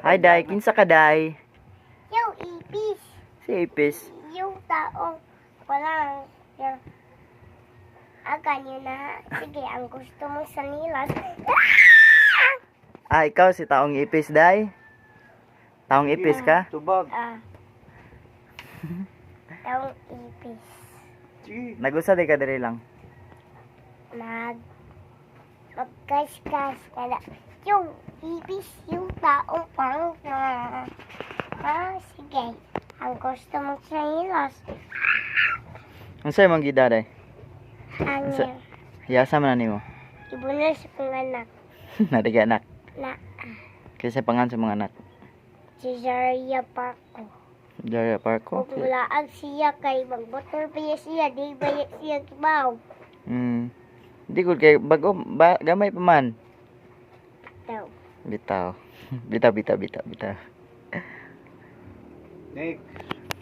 Hi, Day. Kinsa ka, Day? Yung ipis. Si Ipis. Yung taong walang yung agan yun na. Sige, ang gusto mo sa nilas. Ah, ikaw si Taong Ipis, Day? Taong Ipis ka? Tubag. Taong ipis. Nagusa di ka diri lang. Magkaskas ka na. Yung ipis, yung taong pang sige. Ang gusto mo sa nilas. Unsay man gida, Day? Ano? Hiyasa man nimo. Ibo na sa panganak. Nadiga anak. Na Kasi pangan sa mga anak. si Zaria Paco. Daria Parko. Kung mulaag siya kay magbotol pa siya, di ba siya kibaw? Di gud kay bago gamay pa man. Daw. Bitaw. Bitaw. Next.